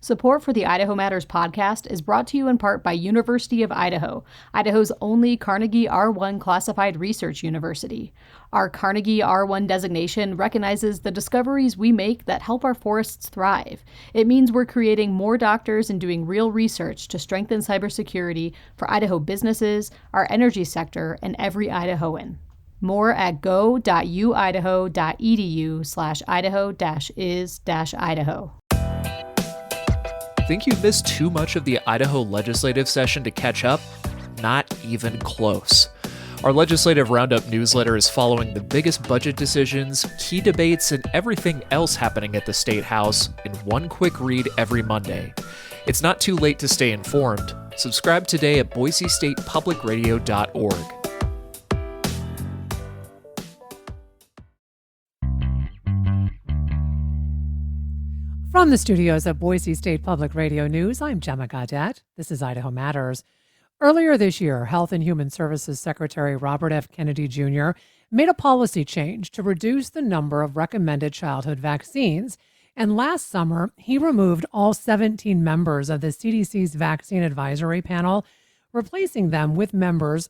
Support for the Idaho Matters podcast is brought to you in part by University of Idaho, Idaho's only Carnegie R1 classified research university. Our Carnegie R1 designation recognizes the discoveries we make that help our forests thrive. It means we're creating more doctors and doing real research to strengthen cybersecurity for Idaho businesses, our energy sector, and every Idahoan. More at go.uidaho.edu/Idaho-is-Idaho. Think you missed too much of the Idaho legislative session to catch up? Not even close. Our Legislative Roundup newsletter is following the biggest budget decisions, key debates, and everything else happening at the State House in one quick read every Monday. It's not too late to stay informed. Subscribe today at boisestatepublicradio.org. From the studios of Boise State Public Radio News, I'm Gemma Gaudette. This is Idaho Matters. Earlier this year, Health and Human Services Secretary Robert F. Kennedy Jr. made a policy change to reduce the number of recommended childhood vaccines. And last summer, he removed all 17 members of the CDC's Vaccine Advisory Panel, replacing them with members,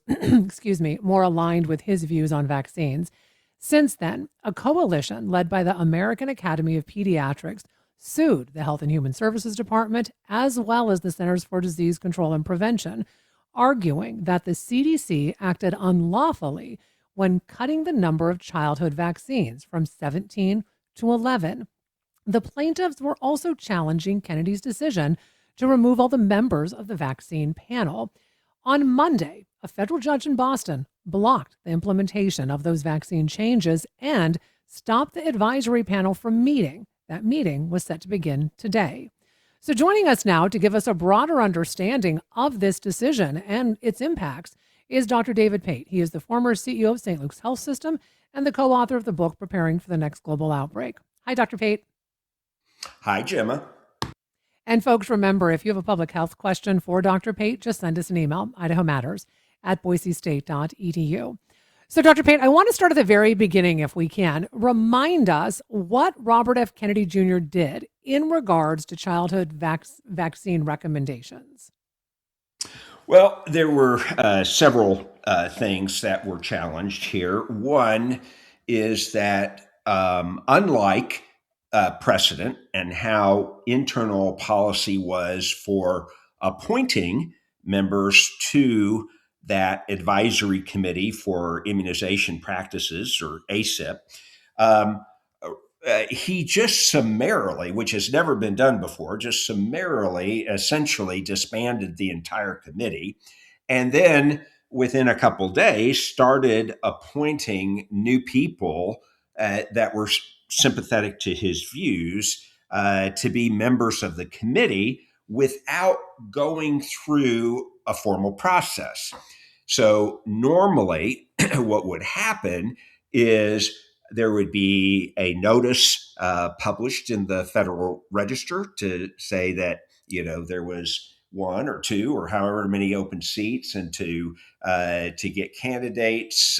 more aligned with his views on vaccines. Since then, a coalition led by the American Academy of Pediatrics sued the Health and Human Services Department as well as the Centers for Disease Control and Prevention, arguing that the CDC acted unlawfully when cutting the number of childhood vaccines from 17 to 11. The plaintiffs were also challenging Kennedy's decision to remove all the members of the vaccine panel. On Monday, a federal judge in Boston blocked the implementation of those vaccine changes and stopped the advisory panel from meeting. That meeting was set to begin today. So joining us now to give us a broader understanding of this decision and its impacts is Dr. David Pate. He is the former CEO of St. Luke's Health System and the co-author of the book, Preparing for the Next Global Outbreak. Hi, Dr. Pate. Hi, Gemma. And folks, remember, if you have a public health question for Dr. Pate, just send us an email, idahomatters@boisestate.edu. So, Dr. Pate, I want to start at the very beginning, if we can. Remind us what Robert F. Kennedy Jr. did in regards to childhood vaccine recommendations. Well, there were several things that were challenged here. One is that unlike precedent and how internal policy was for appointing members to that advisory committee for immunization practices, or ACIP, he just summarily, which has never been done before, just summarily essentially disbanded the entire committee. And then within a couple days started appointing new people that were sympathetic to his views to be members of the committee without going through a formal process. So normally what would happen is there would be a notice published in the Federal Register to say that, there was one or two or however many open seats, and to get candidates.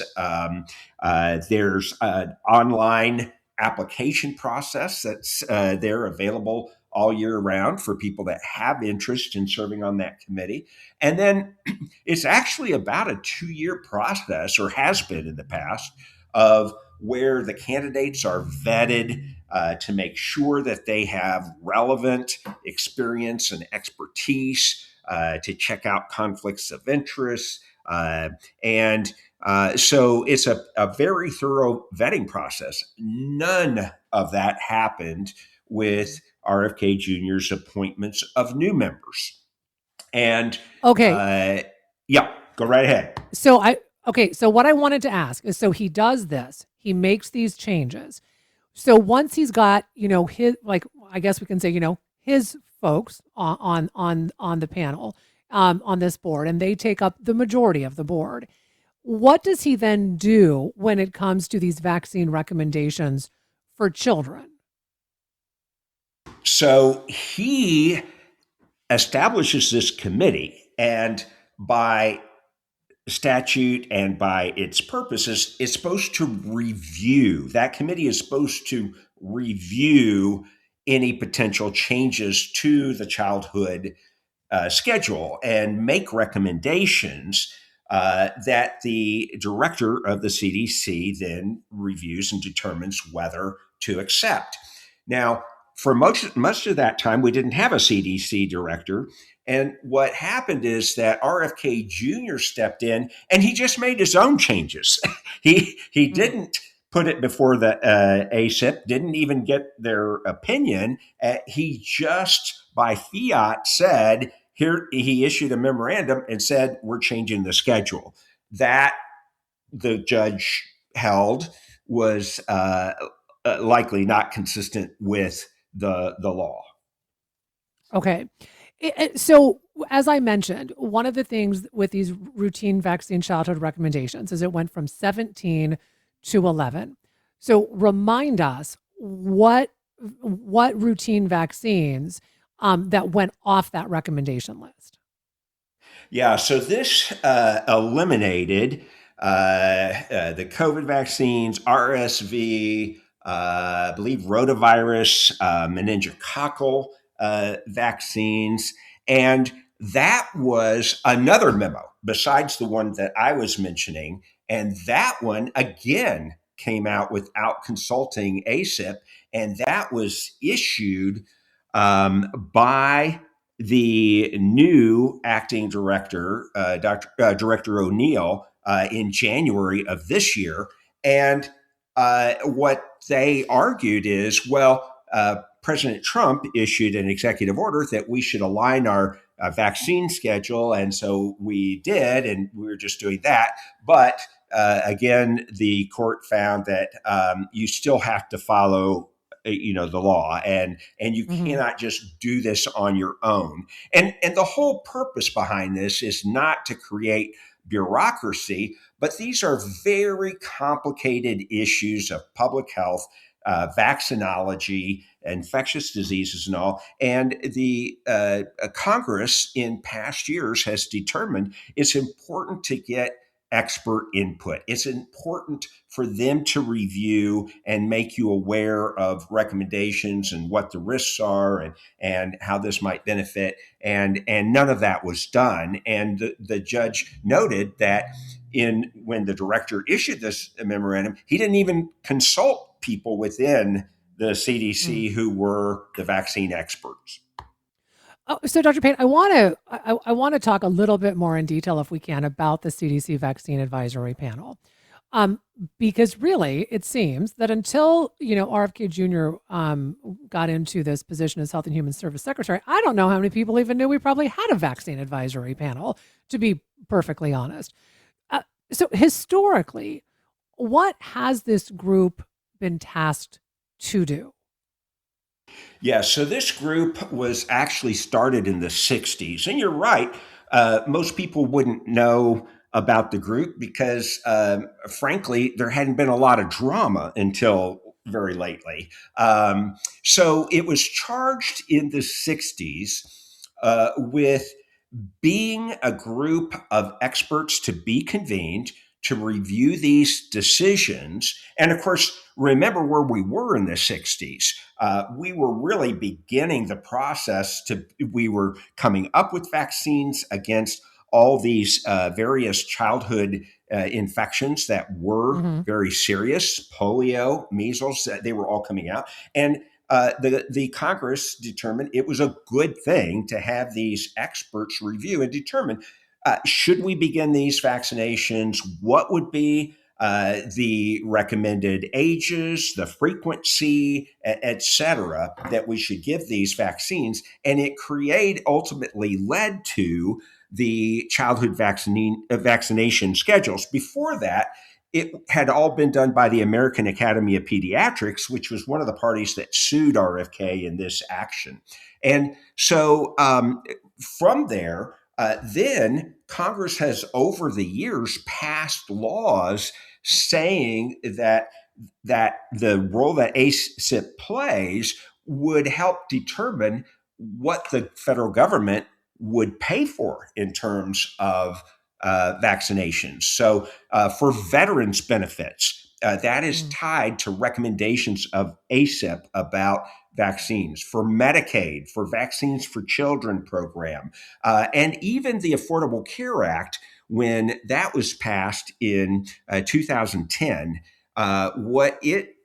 There's an online application process that's there available all year round for people that have interest in serving on that committee. And then it's actually about a 2-year process, or has been in the past, of where the candidates are vetted to make sure that they have relevant experience and expertise, to check out conflicts of interest. So it's a very thorough vetting process. None of that happened with RFK Jr.'s appointments of new members. And okay, go right ahead. So what I wanted to ask is, so he does this, he makes these changes. So once he's got, his, I guess we can say, his folks on the panel, on this board, and they take up the majority of the board, what does he then do when it comes to these vaccine recommendations for children? So he establishes this committee, and by statute and by its purposes, it's supposed to review. That committee is supposed to review any potential changes to the childhood schedule and make recommendations that the director of the CDC then reviews and determines whether to accept. Now, for much of that time, we didn't have a CDC director. And what happened is that RFK Jr. stepped in and he just made his own changes. He didn't put it before the ACIP, didn't even get their opinion. He just by fiat said, here, he issued a memorandum and said, we're changing the schedule. That the judge held was likely not consistent with the law. Okay. So, as I mentioned, one of the things with these routine vaccine childhood recommendations is it went from 17 to 11. So, remind us what routine vaccines that went off that recommendation list. Yeah, so this eliminated the COVID vaccines, RSV, I believe rotavirus, meningococcal vaccines. And that was another memo besides the one that I was mentioning. And that one, again, came out without consulting ACIP. And that was issued by the new acting director, Director O'Neill, in January of this year. And what they argued is, well, President Trump issued an executive order that we should align our vaccine schedule. And so we did, and we were just doing that. But again, the court found that you still have to follow the law, and you cannot just do this on your own. And the whole purpose behind this is not to create bureaucracy, but these are very complicated issues of public health, vaccinology, infectious diseases, and all. And the Congress in past years has determined it's important to get expert input. It's important for them to review and make you aware of recommendations and what the risks are and how this might benefit. And none of that was done. And the judge noted that when the director issued this memorandum, he didn't even consult people within the CDC who were the vaccine experts. Oh, so Dr. Payne, I want to talk a little bit more in detail, if we can, about the CDC Vaccine Advisory Panel, because really it seems that until RFK Jr. Got into this position as Health and Human Service Secretary, I don't know how many people even knew we probably had a vaccine advisory panel, to be perfectly honest. So historically, what has this group been tasked to do? Yeah, so this group was actually started in the 60s. And you're right, most people wouldn't know about the group because, frankly, there hadn't been a lot of drama until very lately. So it was charged in the 60s with being a group of experts to be convened to review these decisions. And of course, remember where we were in the 60s. We were really beginning the process we were coming up with vaccines against all these various childhood infections that were very serious, polio, measles, they were all coming out. And the Congress determined it was a good thing to have these experts review and determine, should we begin these vaccinations? What would be the recommended ages, the frequency, et cetera, that we should give these vaccines? And it ultimately led to the childhood vaccination schedules. Before that, it had all been done by the American Academy of Pediatrics, which was one of the parties that sued RFK in this action. And so from there, then Congress has over the years passed laws saying that the role that ACIP plays would help determine what the federal government would pay for in terms of vaccinations. So for veterans benefits, that is tied to recommendations of ACIP about vaccines, for Medicaid, for Vaccines for Children program, and even the Affordable Care Act, when that was passed in 2010, what it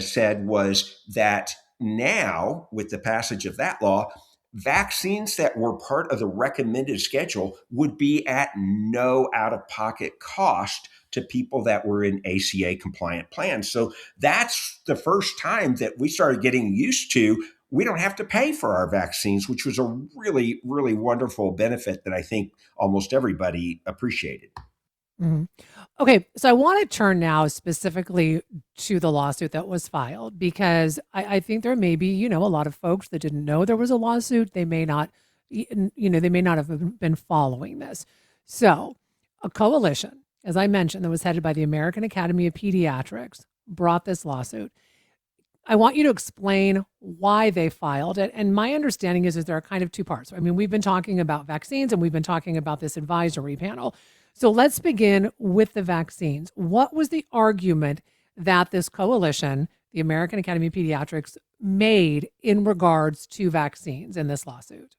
said was that now, with the passage of that law, vaccines that were part of the recommended schedule would be at no out of pocket cost to people that were in ACA compliant plans. So that's the first time that we started getting used to we don't have to pay for our vaccines, which was a really, really wonderful benefit that I think almost everybody appreciated. Mm-hmm. Okay, so I want to turn now specifically to the lawsuit that was filed, because I think there may be, a lot of folks that didn't know there was a lawsuit. They may not, they may not have been following this. So a coalition, as I mentioned, that was headed by the American Academy of Pediatrics, brought this lawsuit. I want you to explain why they filed it. And my understanding is there are kind of two parts. I mean, we've been talking about vaccines and we've been talking about this advisory panel. So let's begin with the vaccines. What was the argument that this coalition, the American Academy of Pediatrics, made in regards to vaccines in this lawsuit?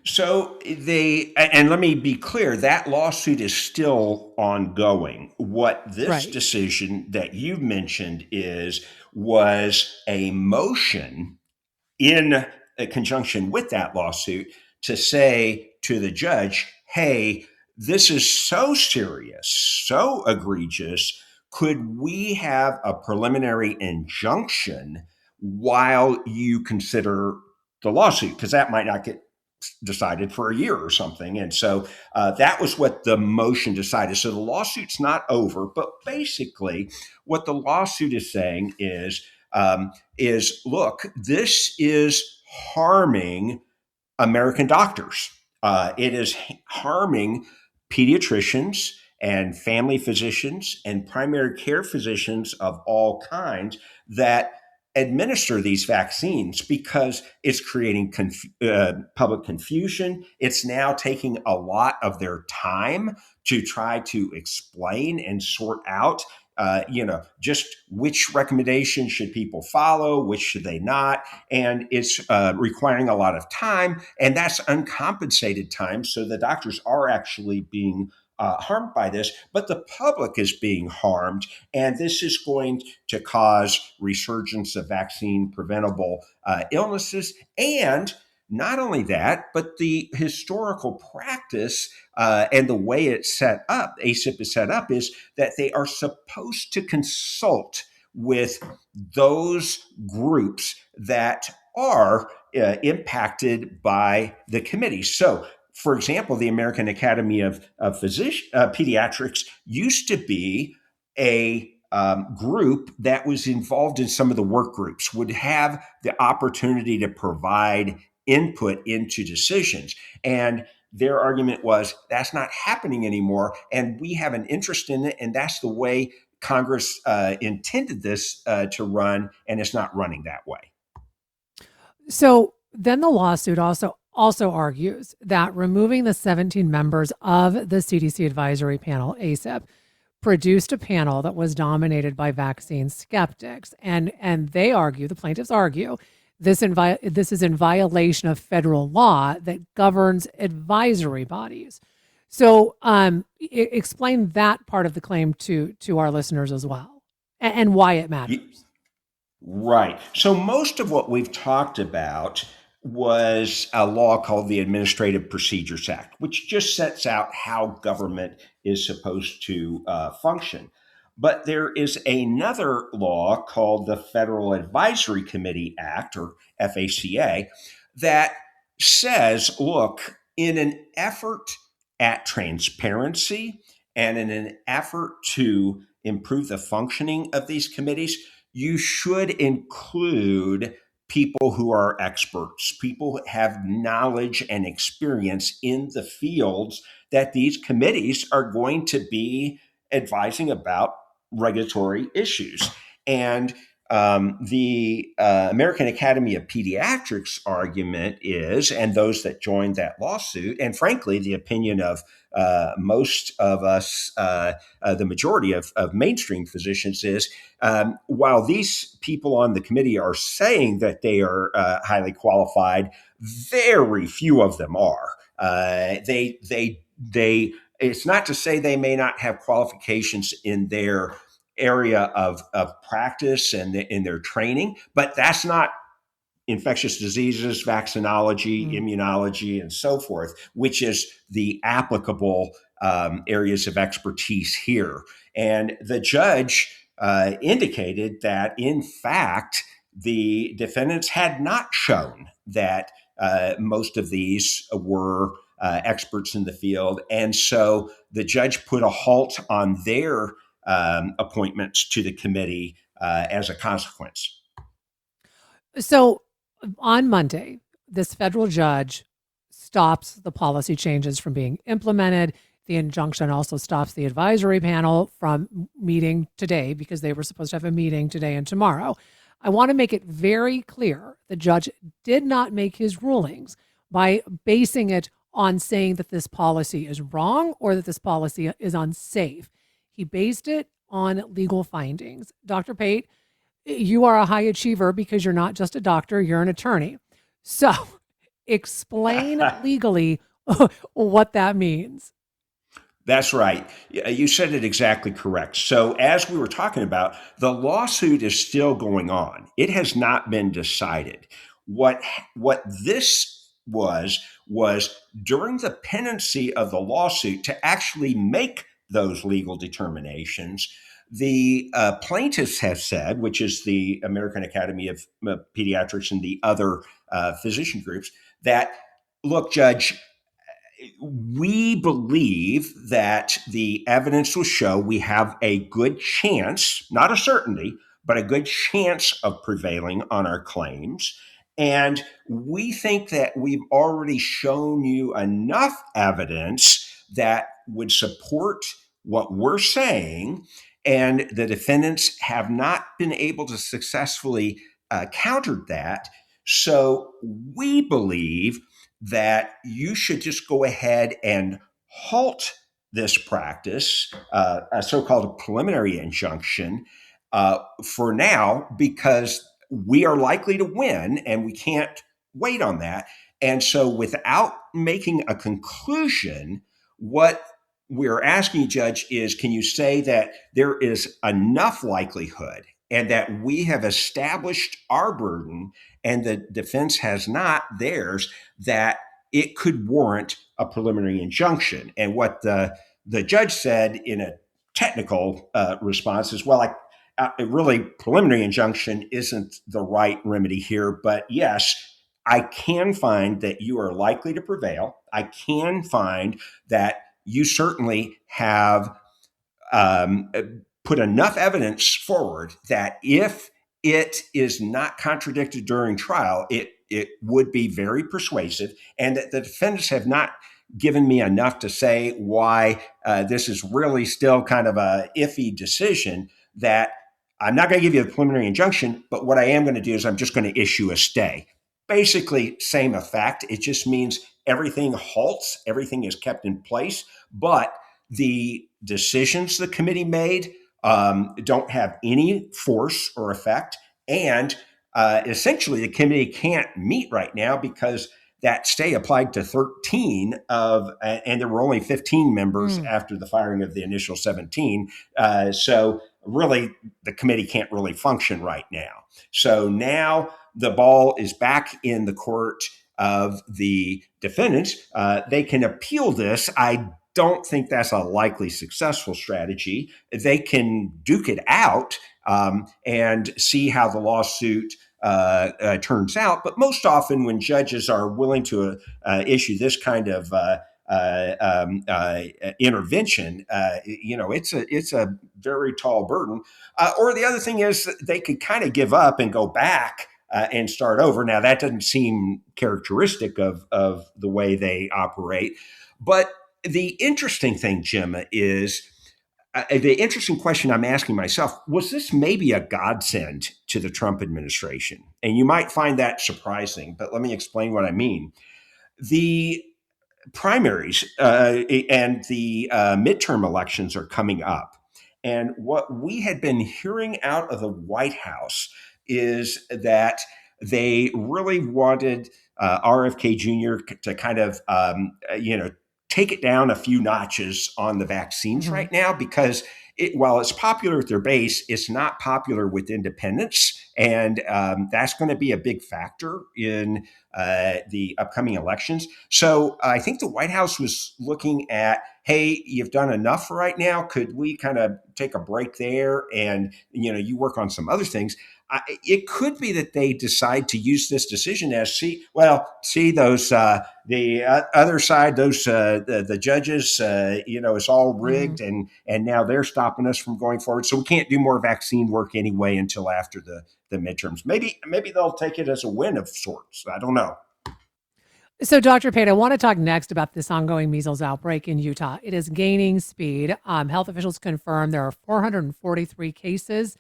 So and let me be clear, that lawsuit is still ongoing. What this decision that you've mentioned was a motion in conjunction with that lawsuit to say to the judge, hey, this is so serious, so egregious. Could we have a preliminary injunction while you consider the lawsuit? Because that might not get decided for a year or something. And so that was what the motion decided. So the lawsuit's not over, but basically what the lawsuit is saying is look, this is harming American doctors. It is harming pediatricians and family physicians and primary care physicians of all kinds that administer these vaccines, because it's creating public confusion. It's now taking a lot of their time to try to explain and sort out just which recommendation should people follow, which should they not. And it's requiring a lot of time, and that's uncompensated time. So the doctors are actually being harmed by this, but the public is being harmed. And this is going to cause resurgence of vaccine preventable illnesses. And not only that, but the historical practice and the way it's set up, ACIP is set up, is that they are supposed to consult with those groups that are impacted by the committee. So, for example, the American Academy of Pediatrics used to be a group that was involved in some of the work groups, would have the opportunity to provide input into decisions. And their argument was that's not happening anymore, and we have an interest in it, and that's the way Congress intended this to run, and it's not running that way. So then the lawsuit also argues that removing the 17 members of the CDC advisory panel, ACIP, produced a panel that was dominated by vaccine skeptics. And they argue, the plaintiffs argue, this is in violation of federal law that governs advisory bodies. So explain that part of the claim to our listeners as well, and why it matters. Right. So most of what we've talked about was a law called the Administrative Procedures Act, which just sets out how government is supposed to function. But there is another law called the Federal Advisory Committee Act, or FACA, that says, look, in an effort at transparency and in an effort to improve the functioning of these committees, you should include people who are experts, people who have knowledge and experience in the fields that these committees are going to be advising about regulatory issues. And The American Academy of Pediatrics argument is, and those that joined that lawsuit, and frankly, the opinion of most of us, the majority of mainstream physicians is, while these people on the committee are saying that they are highly qualified, very few of them are. They. It's not to say they may not have qualifications in their area of practice and in their training, but that's not infectious diseases, vaccinology, immunology, and so forth, which is the applicable areas of expertise here. And the judge indicated that, in fact, the defendants had not shown that most of these were experts in the field. And so the judge put a halt on their appointments to the committee as a consequence. So on Monday, this federal judge stops the policy changes from being implemented. The injunction also stops the advisory panel from meeting today because they were supposed to have a meeting today and tomorrow. I want to make it very clear the judge did not make his rulings by basing it on saying that this policy is wrong or that this policy is unsafe. He based it on legal findings. Dr. Pate, you are a high achiever because you're not just a doctor, you're an attorney. So explain legally what that means. That's right. You said it exactly correct. So as we were talking about, the lawsuit is still going on. It has not been decided. What this was during the pendency of the lawsuit to actually make those legal determinations, the plaintiffs have said, which is the American Academy of Pediatrics and the other physician groups, that, look, Judge, we believe that the evidence will show we have a good chance, not a certainty, but a good chance of prevailing on our claims. And we think that we've already shown you enough evidence that would support what we're saying, and the defendants have not been able to successfully counter that. So we believe that you should just go ahead and halt this practice, a so-called preliminary injunction, for now, because we are likely to win and we can't wait on that. And so without making a conclusion, what we're asking, Judge, is can you say that there is enough likelihood and that we have established our burden and the defense has not theirs, that it could warrant a preliminary injunction? And what the judge said in a technical response is, well, really, preliminary injunction isn't the right remedy here, but yes, I can find that you are likely to prevail. I can find that you certainly have put enough evidence forward that if it is not contradicted during trial, it would be very persuasive, and that the defendants have not given me enough to say why this is really still kind of a iffy decision, that I'm not going to give you the preliminary injunction, but what I am going to do is I'm just going to issue a stay. Basically, same effect. It just means everything halts, everything is kept in place, but the decisions the committee made don't have any force or effect. And essentially, the committee can't meet right now because that stay applied to 13 and there were only 15 members after the firing of the initial 17. So really, the committee can't really function right now. So now the ball is back in the court of the defendants. They can appeal this. I don't think that's a likely successful strategy. They can duke it out and see how the lawsuit turns out. But most often when judges are willing to issue this kind of intervention, it's a very tall burden. Or the other thing is they could kind of give up and go back and start over. Now, that doesn't seem characteristic of the way they operate. But the interesting thing, Gemma, is the interesting question I'm asking myself, was this maybe a godsend to the Trump administration? And you might find that surprising, but let me explain what I mean. The primaries and the midterm elections are coming up. And what we had been hearing out of the White House is that they really wanted RFK Jr. to kind of, take it down a few notches on the vaccines Mm-hmm. right now because while it's popular with their base, it's not popular with independents. And that's going to be a big factor in the upcoming elections. So I think the White House was looking at, hey, you've done enough for right now. Could we kind of take a break there and, you work on some other things? It could be that they decide to use this decision as see those the other side, those the judges, it's all Mm-hmm. rigged, and now they're stopping us from going forward. So we can't do more vaccine work anyway until after the midterms. Maybe they'll take it as a win of sorts. I don't know. So, Dr. Pate, I want to talk next about this ongoing measles outbreak in Utah. It is gaining speed. Health officials confirm there are 443 cases,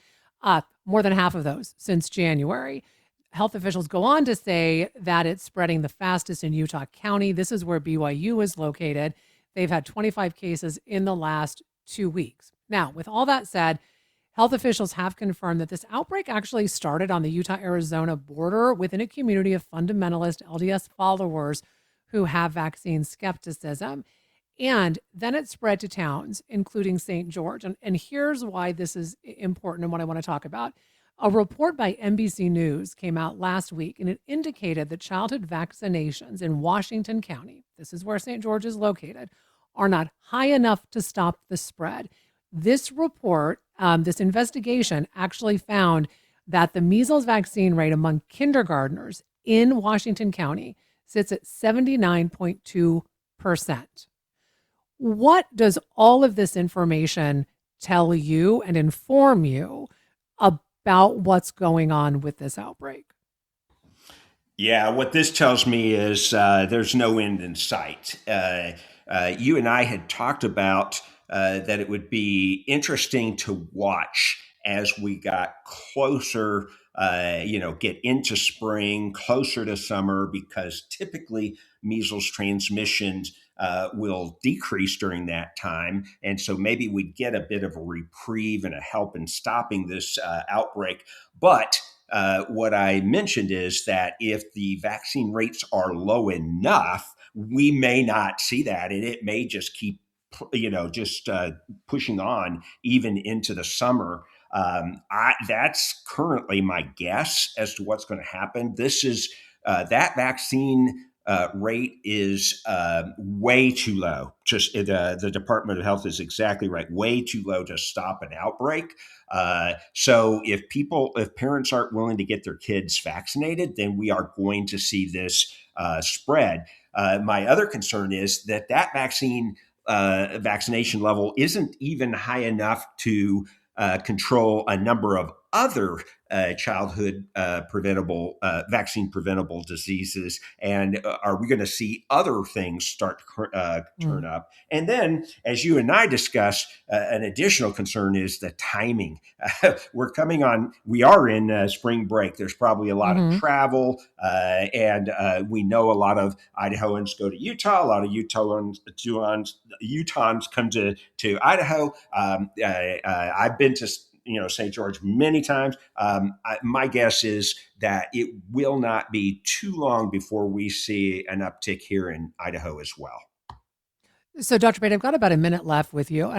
more than half of those since January. Health officials go on to say that it's spreading the fastest in Utah County. This is where BYU is located. They've had 25 cases in the last 2 weeks. Now, with all that said, health officials have confirmed that this outbreak actually started on the Utah-Arizona border within a community of fundamentalist LDS followers who have vaccine skepticism. And then it spread to towns, including St. George. And here's why this is important and what I want to talk about. A report by NBC News came out last week, and it indicated that childhood vaccinations in Washington County, this is where St. George is located, are not high enough to stop the spread. This report, this investigation actually found that the measles vaccine rate among kindergartners in Washington County sits at 79.2%. What does all of this information tell you and inform you about what's going on with this outbreak? Yeah, what this tells me is there's no end in sight. You and I had talked about that it would be interesting to watch as we got closer, get into spring, closer to summer, because typically measles transmissions will decrease during that time. And so maybe we'd get a bit of a reprieve and a help in stopping this outbreak. But what I mentioned is that if the vaccine rates are low enough, we may not see that, and it may just keep, pushing on even into the summer. That's currently my guess as to what's going to happen. This is that vaccine rate is way too low. Just the Department of Health is exactly right. Way too low to stop an outbreak. So if parents aren't willing to get their kids vaccinated, then we are going to see this spread. My other concern is that vaccination level isn't even high enough to control a number of other childhood vaccine preventable diseases. And are we going to see other things start to turn up? And then, as you and I discussed, an additional concern is the timing. We are in spring break. There's probably a lot of travel, and we know a lot of Idahoans go to Utah. A lot of Utahns come to Idaho. I've been to St. George many times. My guess is that it will not be too long before we see an uptick here in Idaho as well. So, Dr. Pate, I've got about a minute left with you.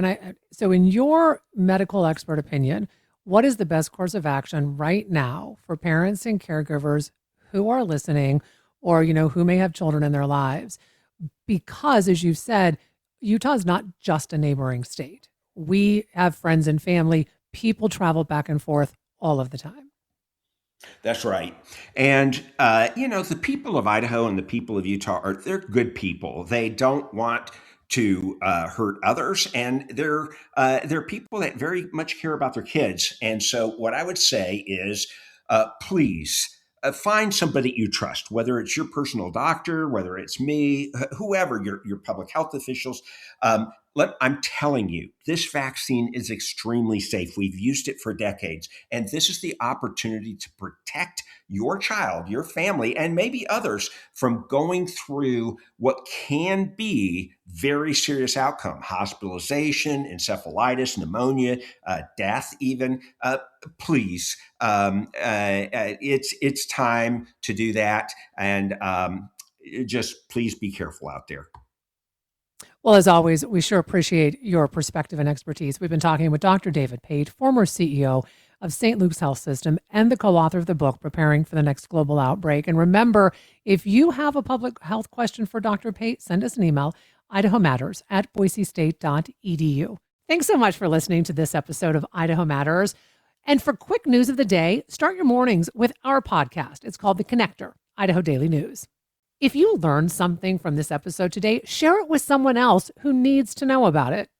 So in your medical expert opinion, what is the best course of action right now for parents and caregivers who are listening or, who may have children in their lives? Because, as you've said, Utah is not just a neighboring state. We have friends and family. People travel back and forth all of the time. That's right. And, the people of Idaho and the people of Utah they're good people. They don't want to hurt others. And they're people that very much care about their kids. And so what I would say is, please find somebody you trust, whether it's your personal doctor, whether it's me, whoever, your public health officials. I'm telling you, this vaccine is extremely safe. We've used it for decades. And this is the opportunity to protect your child, your family, and maybe others from going through what can be very serious outcome: hospitalization, encephalitis, pneumonia, death even. Please, it's time to do that. And just please be careful out there. Well, as always, we sure appreciate your perspective and expertise. We've been talking with Dr. David Pate, former CEO of St. Luke's Health System and the co-author of the book, Preparing for the Next Global Outbreak. And remember, if you have a public health question for Dr. Pate, send us an email, idahomatters@boisestate.edu. Thanks so much for listening to this episode of Idaho Matters. And for quick news of the day, start your mornings with our podcast. It's called The Connector, Idaho Daily News. If you learned something from this episode today, share it with someone else who needs to know about it.